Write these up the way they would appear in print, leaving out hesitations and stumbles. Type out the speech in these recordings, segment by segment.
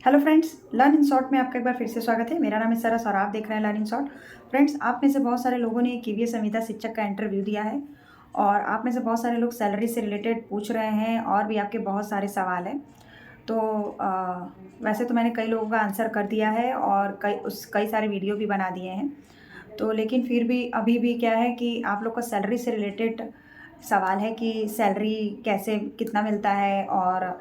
Hello friends, learn in short में आपका एक बार फिर से स्वागत है। मेरा नाम है सरस और आप देख रहे हैं लर्न इन शॉर्ट। फ्रेंड्स, आप में से बहुत सारे लोगों ने केवीएस संविदा शिक्षक का इंटरव्यू दिया है और आप में से बहुत सारे लोग सैलरी से रिलेटेड पूछ रहे हैं और भी आपके बहुत सारे सवाल हैं। तो वैसे तो मैंने कई लोगों का आंसर कर दिया है और कई सारे वीडियो भी बना दिए हैं। तो लेकिन फिर भी अभी भी क्या है कि आप लोग का सैलरी से रिलेटेड सवाल है कि सैलरी कैसे कितना मिलता है और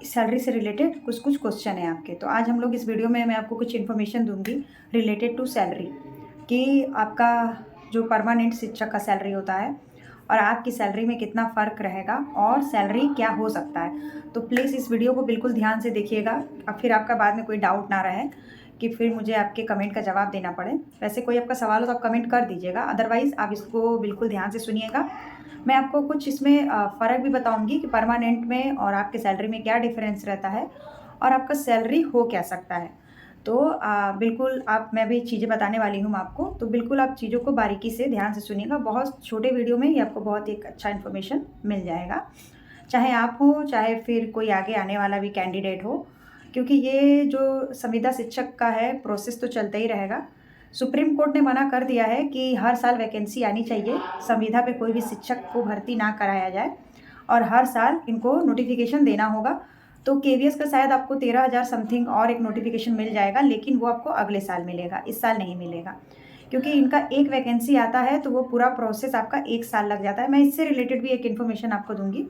सैलरी से रिलेटेड कुछ कुछ क्वेश्चन है आपके। तो आज हम लोग इस वीडियो में मैं आपको कुछ इन्फॉर्मेशन दूंगी रिलेटेड टू सैलरी कि आपका जो परमानेंट शिक्षक का सैलरी होता है और आपकी सैलरी में कितना फ़र्क रहेगा और सैलरी क्या हो सकता है। तो प्लीज़ इस वीडियो को बिल्कुल ध्यान से देखिएगा, अब फिर आपका बाद में कोई डाउट ना रहे कि फिर मुझे आपके कमेंट का जवाब देना पड़े। वैसे कोई आपका सवाल हो तो आप कमेंट कर दीजिएगा, अदरवाइज़ आप इसको बिल्कुल ध्यान से सुनिएगा। मैं आपको कुछ इसमें फ़र्क भी बताऊंगी कि परमानेंट में और आपके सैलरी में क्या डिफरेंस रहता है और आपका सैलरी हो क्या सकता है। तो बिल्कुल आप मैं भी चीज़ें बताने वाली हूँ आपको, तो बिल्कुल आप चीज़ों को बारीकी से ध्यान से सुनिएगा। बहुत छोटे वीडियो में ही आपको बहुत एक अच्छा इन्फॉर्मेशन मिल जाएगा, चाहे आप हो चाहे फिर कोई आगे आने वाला भी कैंडिडेट हो, क्योंकि ये जो संविदा शिक्षक का है प्रोसेस तो चलता ही रहेगा। सुप्रीम कोर्ट ने मना कर दिया है कि हर साल वैकेंसी आनी चाहिए, संविदा पे कोई भी शिक्षक को भर्ती ना कराया जाए और हर साल इनको नोटिफिकेशन देना होगा। तो केवीएस का शायद आपको 13,000 समथिंग और एक नोटिफिकेशन मिल जाएगा, लेकिन वो आपको अगले साल मिलेगा, इस साल नहीं मिलेगा, क्योंकि इनका एक वैकेंसी आता है तो वो पूरा प्रोसेस आपका 1 साल लग जाता है। मैं इससे रिलेटेड भी एक इन्फॉर्मेशन आपको दूंगी,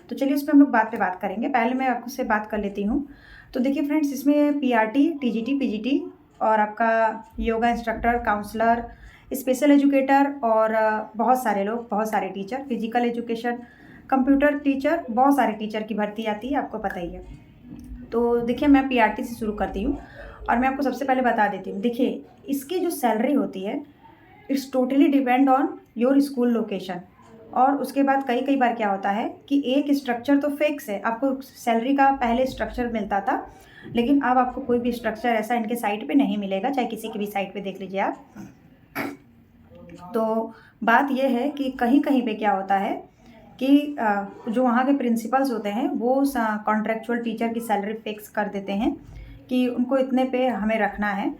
तो चलिए उस पर हम लोग बात पे बात करेंगे। पहले मैं आपसे बात कर लेती हूँ। तो देखिए फ्रेंड्स, इसमें पीआरटी, टीजीटी, पीजीटी और आपका yoga instructor, counsellor, special educator और बहुत सारे लोग, बहुत सारे teacher, physical education, computer teacher, बहुत सारे टीचर की भर्ती आती है, आपको पता ही है। तो देखिए मैं पीआरटी से शुरू करती हूँ और मैं आपको सबसे पहले बता देती हूँ। देखिए इसकी जो सैलरी होती है it's totally depend on your school location. और उसके बाद कई कई बार क्या होता है कि एक स्ट्रक्चर तो फिक्स है, आपको सैलरी का पहले स्ट्रक्चर मिलता था, लेकिन अब आपको कोई भी स्ट्रक्चर ऐसा इनके साइट पे नहीं मिलेगा, चाहे किसी की भी साइट पे देख लीजिए आप। तो बात यह है कि कहीं कहीं पे क्या होता है कि जो वहाँ के प्रिंसिपल्स होते हैं वो कॉन्ट्रेक्चुअल टीचर की सैलरी फिक्स कर देते हैं कि उनको इतने पे हमें रखना है।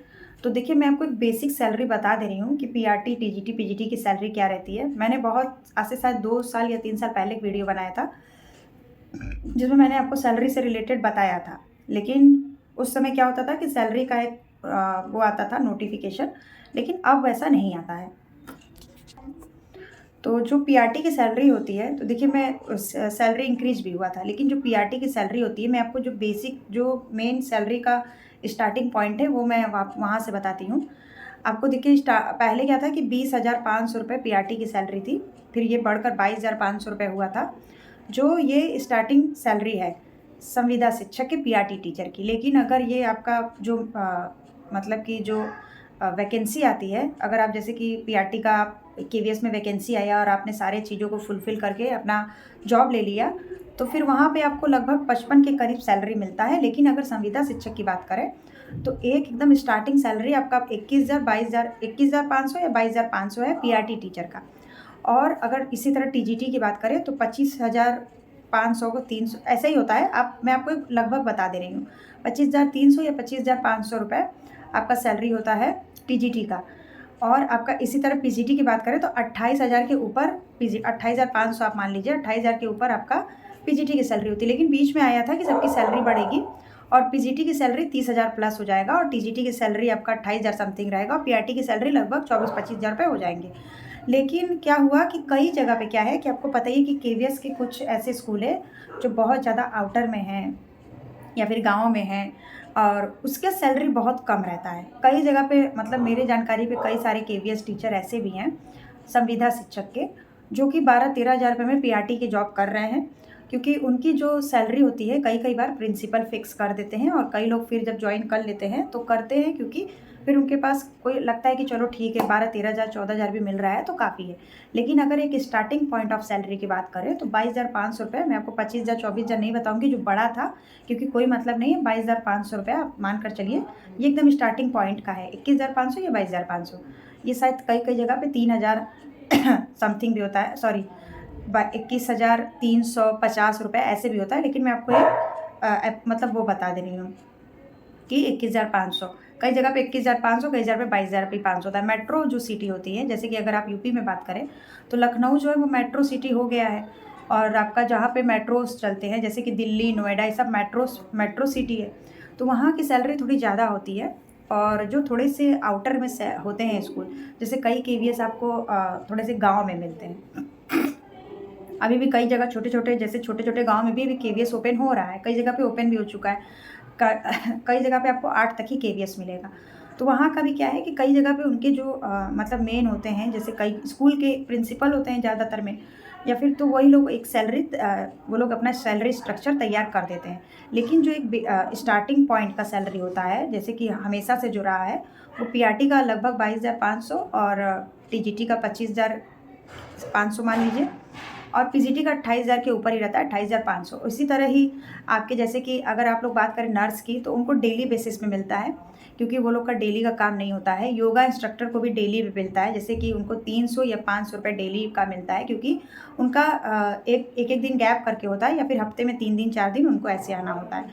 तो देखिए मैं आपको एक बेसिक सैलरी बता दे रही हूँ कि पीआरटी, टीजीटी, पीजीटी की सैलरी क्या रहती है। मैंने बहुत आज से शायद 2 साल या 3 साल पहले एक वीडियो बनाया था जिसमें मैंने आपको सैलरी से रिलेटेड बताया था, लेकिन उस समय क्या होता था कि सैलरी का एक वो आता था नोटिफिकेशन, लेकिन अब वैसा नहीं आता है। तो जो पीआरटी की सैलरी होती है, तो देखिए मैं सैलरी इंक्रीज भी हुआ था, लेकिन जो पीआरटी की सैलरी होती है मैं आपको जो बेसिक जो मेन सैलरी का स्टार्टिंग पॉइंट है वो मैं वहाँ से बताती हूँ आपको। देखिए पहले क्या था कि 20,500 रुपये पीआरटी की सैलरी थी, फिर ये बढ़कर 22,500 रुपये हुआ था, जो ये स्टार्टिंग सैलरी है संविदा शिक्षक के पीआरटी टीचर की। लेकिन अगर ये आपका जो मतलब कि जो वैकेंसी आती है, अगर आप जैसे कि पीआरटी का आप केवीएस में वैकेंसी आया और आपने सारे चीज़ों को फुलफ़िल करके अपना जॉब ले लिया, तो फिर वहाँ पे आपको लगभग 55 के करीब सैलरी मिलता है। लेकिन अगर संविदा शिक्षक की बात करें तो एक एकदम स्टार्टिंग सैलरी आपका 21,500 या 22,500 है पीआरटी टीचर का। और अगर इसी तरह टीजीटी की बात करें तो 25,500 को 300 ऐसा ही होता है। आप मैं आपको एक लगभग बता दे रही हूँ, 25,300 या 25,500 रुपये आपका सैलरी होता है टीजीटी का। और आपका इसी तरह पीजीटी की बात करें तो 28,000 के ऊपर 28,500 आप मान लीजिए, 28,000 के ऊपर आपका पीजीटी की सैलरी होती है। लेकिन बीच में आया था कि सबकी सैलरी बढ़ेगी और पीजीटी की सैलरी 30,000 प्लस हो जाएगा और टीजीटी की सैलरी आपका 28,000 समथिंग रहेगा और पीआरटी की सैलरी लगभग 24-25,000 रुपये हो जाएंगे। लेकिन क्या हुआ कि कई जगह पे क्या है कि आपको पता ही है कि केवीएस के कुछ ऐसे स्कूल है जो बहुत ज़्यादा आउटर में हैं या फिर गाँव में हैं और उसका सैलरी बहुत कम रहता है। कई जगह पे मतलब मेरे जानकारी पे कई सारे केवीएस टीचर ऐसे भी हैं संविदा शिक्षक के, जो कि 12-13 हज़ार रुपये में पीआरटी की जॉब कर रहे हैं, क्योंकि उनकी जो सैलरी होती है कई बार प्रिंसिपल फिक्स कर देते हैं और कई लोग फिर जब ज्वाइन कर लेते हैं तो करते हैं, क्योंकि फिर उनके पास कोई लगता है कि चलो ठीक है 12-13 हज़ार 14 हज़ार भी मिल रहा है तो काफ़ी है। लेकिन अगर एक स्टार्टिंग पॉइंट ऑफ सैलरी की बात करें तो 22,500 रुपये, मैं आपको 25,000 24,000 नहीं बताऊंगी जो बड़ा था, क्योंकि कोई मतलब नहीं है। 22,500 रुपये आप मान कर चलिए, ये एकदम स्टार्टिंग पॉइंट का है। 21,500 या 22,500, ये शायद कई जगह पे 3,000 समथिंग भी होता है, सॉरी 21,350 रुपये ऐसे भी होता है। लेकिन मैं आपको एक मतलब वो बता दे रही हूँ कि 21,500, कई जगह पे 21,500, कई जगह पे 22,500 होता है। मेट्रो जो सिटी होती है, जैसे कि अगर आप यूपी में बात करें तो लखनऊ जो है वो मेट्रो सिटी हो गया है, और आपका जहाँ पे मेट्रोस चलते हैं जैसे कि दिल्ली, नोएडा, ये सब मेट्रो सिटी है, तो वहाँ की सैलरी थोड़ी ज़्यादा होती है। और जो थोड़े से आउटर में से होते हैं स्कूल, जैसे कई केवीएस आपको थोड़े से गाँव में मिलते हैं। अभी भी कई जगह छोटे-छोटे, जैसे छोटे-छोटे गाँव में भी अभी केवीएस ओपन हो रहा है, कई जगह पे ओपन भी हो चुका है। कई जगह पे आपको 8 तक ही केवीएस मिलेगा। तो वहाँ का भी क्या है कि कई जगह पे उनके जो मतलब मेन होते हैं, जैसे कई स्कूल के प्रिंसिपल होते हैं ज़्यादातर में, या फिर तो वही लोग एक सैलरी वो लोग अपना सैलरी स्ट्रक्चर तैयार कर देते हैं। लेकिन जो एक स्टार्टिंग पॉइंट का सैलरी होता है, जैसे कि हमेशा से जो रहा है, वो पीआरटी का लगभग 22,500 और टीजीटी का 25,500 मान लीजिए, और पीजीटी का 28,000 के ऊपर ही रहता है, 28,500। इसी तरह ही आपके, जैसे कि अगर आप लोग बात करें नर्स की, तो उनको डेली बेसिस पे मिलता है, क्योंकि वो लोग का डेली का काम नहीं होता है। योगा इंस्ट्रक्टर को भी डेली पे मिलता है, जैसे कि उनको 300 या 500 रुपये डेली का मिलता है, क्योंकि उनका एक दिन गैप करके होता है, या फिर हफ्ते में 3 दिन 4 दिन उनको ऐसे आना होता है।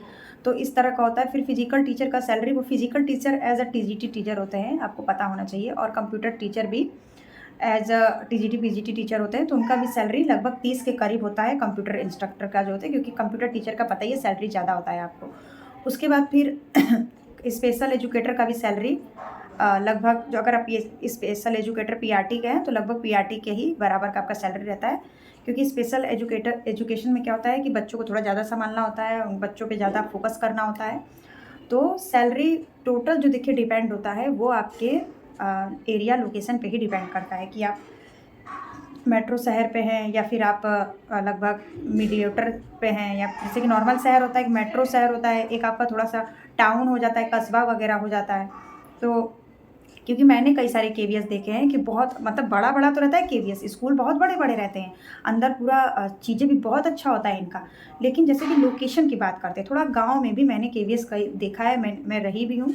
तो इस तरह का होता है। फिर फिजिकल टीचर का सैलरी, वो physical teacher as a TGT teacher होते हैं, आपको पता होना चाहिए, और कंप्यूटर टीचर भी as a TGT PGT teacher होते हैं, तो उनका भी सैलरी लगभग 30 के करीब होता है। कंप्यूटर इंस्ट्रक्टर का जो होता है, क्योंकि कंप्यूटर टीचर का पता ही है सैलरी ज़्यादा होता है आपको। उसके बाद फिर स्पेशल एजुकेटर का भी सैलरी लगभग, जो अगर आप ये स्पेशल एजुकेटर पीआरटी के हैं, तो लगभग पीआरटी के ही बराबर का आपका सैलरी रहता है, क्योंकि स्पेशल एजुकेशन में क्या होता है कि बच्चों को थोड़ा ज़्यादा संभालना होता है, उन बच्चों पे ज़्यादा फोकस करना होता है। तो सैलरी टोटल जो देखिए डिपेंड होता है, वो आपके एरिया लोकेशन पे ही डिपेंड करता है, कि आप मेट्रो शहर पे हैं, या फिर आप लगभग मीडिएटर पे हैं, या जैसे कि नॉर्मल शहर होता है, एक मेट्रो शहर होता है, एक आपका थोड़ा सा टाउन हो जाता है, कस्बा वगैरह हो जाता है। तो क्योंकि मैंने कई सारे केवीएस देखे हैं कि बहुत मतलब बड़ा-बड़ा तो रहता है केवीएस, स्कूल बहुत बड़े-बड़े रहते हैं, अंदर पूरा चीज़ें भी बहुत अच्छा होता है इनका। लेकिन जैसे कि लोकेशन की बात करते हैं, थोड़ा गाँव में भी मैंने केवीएस कई देखा है, मैं रही भी हूँ।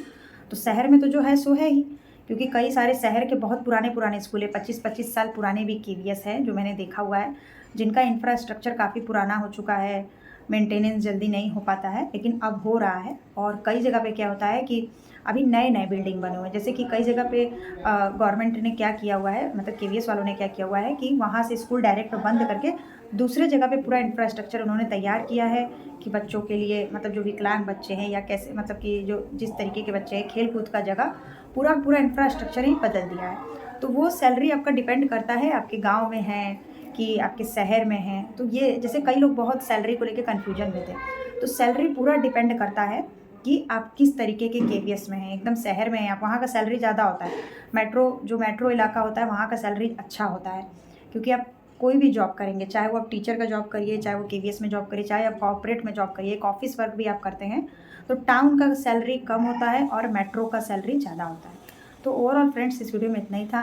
तो शहर में तो जो है सो है ही, क्योंकि कई सारे शहर के बहुत पुराने-पुराने स्कूल है, 25-25 साल पुराने भी केवीएस हैं, जो मैंने देखा हुआ है, जिनका इंफ्रास्ट्रक्चर काफ़ी पुराना हो चुका है, मेंटेनेंस जल्दी नहीं हो पाता है, लेकिन अब हो रहा है। और कई जगह पे क्या होता है कि अभी नए-नए बिल्डिंग बने हुए हैं, जैसे कि कई जगह पे गवर्नमेंट ने क्या किया हुआ है, मतलब केवीएस वालों ने क्या किया हुआ है कि वहाँ से स्कूल डायरेक्ट बंद करके दूसरे जगह पे पूरा इंफ्रास्ट्रक्चर उन्होंने तैयार किया है, कि बच्चों के लिए, मतलब जो विकलांग बच्चे हैं, या कैसे, मतलब कि जो जिस तरीके के बच्चे हैं, खेल-कूद का जगह पूरा इंफ्रास्ट्रक्चर ही बदल दिया है। तो वो सैलरी आपका डिपेंड करता है, आपके गाँव में है कि आपके शहर में है। तो ये जैसे कई लोग बहुत सैलरी को लेके कन्फ्यूजन में थे, तो सैलरी पूरा डिपेंड करता है कि आप किस तरीके के केवीएस में हैं। एकदम शहर में हैं आप, वहाँ का सैलरी ज़्यादा होता है। मेट्रो इलाका होता है, वहाँ का सैलरी अच्छा होता है, क्योंकि आप कोई भी जॉब करेंगे, चाहे वो आप टीचर का जॉब करिए, चाहे वो केवीएस में जॉब करिए, चाहे आप कॉर्पोरेट में जॉब करिए, एक ऑफ़िस वर्क भी आप करते हैं, तो टाउन का सैलरी कम होता है और मेट्रो का सैलरी ज़्यादा होता है। तो ओवरऑल फ्रेंड्स, इस वीडियो में इतना ही था।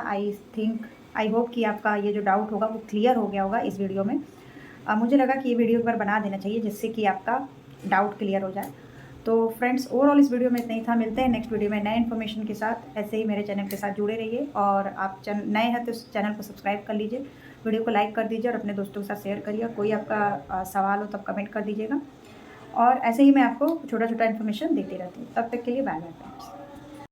आई होप कि आपका ये जो डाउट होगा वो क्लियर हो गया होगा इस वीडियो में। मुझे लगा कि ये वीडियो एक बार बना देना चाहिए, जिससे कि आपका डाउट क्लियर हो जाए। तो फ्रेंड्स, ओवरऑल इस वीडियो में इतना ही था। मिलते हैं नेक्स्ट वीडियो में नए इन्फॉर्मेशन के साथ। ऐसे ही मेरे चैनल के साथ जुड़े रहिए, और आप नए हैं तो इस चैनल को सब्सक्राइब कर लीजिए, वीडियो को लाइक कर दीजिए, और अपने दोस्तों के साथ शेयर करिए। कोई आपका सवाल हो तो आप कमेंट कर दीजिएगा, और ऐसे ही मैं आपको छोटा-छोटा इन्फॉर्मेशन देती रहती हूँ। तब तक के लिए बाय बाय फ्रेंड्स।